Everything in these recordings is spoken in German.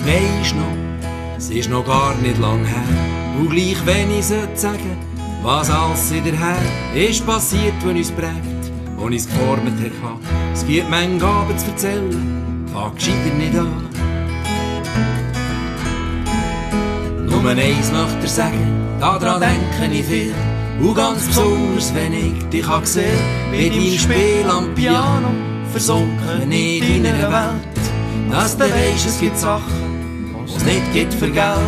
Weisst noch, es ist noch gar nicht lang her. Und gleich wenn ich sagen, was alles seither ist passiert, was uns prägt, was uns geformt hat. Es gibt Menge Gaben zu erzählen, fang gescheiter nicht an. Nur eins möchte ich sagen, daran denke ich viel. Und ganz besonders, wenn ich dich gesehen habe, mit deinem Spiel am Piano, versunken in deiner Welt. Dass du weisst, es gibt Sachen, die es nicht gibt für Geld.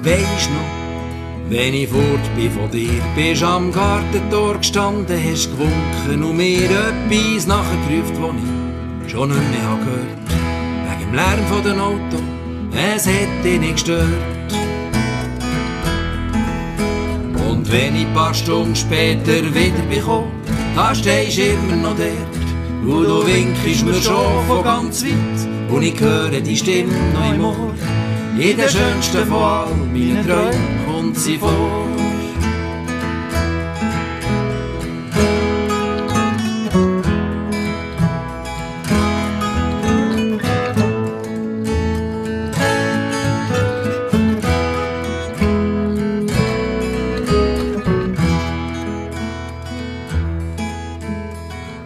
Weisst noch, wenn ich fort bin von dir, bist am Gartentor gestanden, hast gewunken und mir etwas nachgerufen, das ich schon nicht mehr gehört habe. Wegen dem Lärm von den Autos, es hat dich nicht gestört. Und wenn ich ein paar Stunden später wieder bekomme, da stehst du immer noch dort. Und du winkst mir schon von ganz weit und ich höre die Stimme noch im Ohr. In der schönsten von all meinen Träumen kommt sie vor.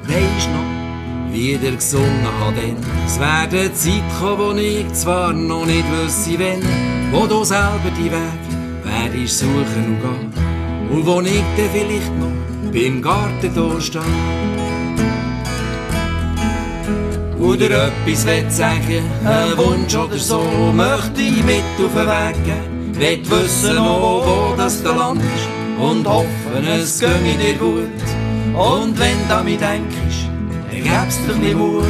Weisst noch, wie der gesungen hat, denn es werden Zeit kommen, wo ich zwar noch nicht wüsste, wenn, wo du selber die Weg werdest suchen und gehen, und wo ich dann vielleicht noch beim Gartentor stehe. Oder etwas will sagen, ein Wunsch oder so, möchte ich mit auf den Weg geben. Will wissen noch, wo das der Land ist, und hoffen, es ginge dir gut. Und wenn du an mich denkst, dann gäb's dich nicht Mut.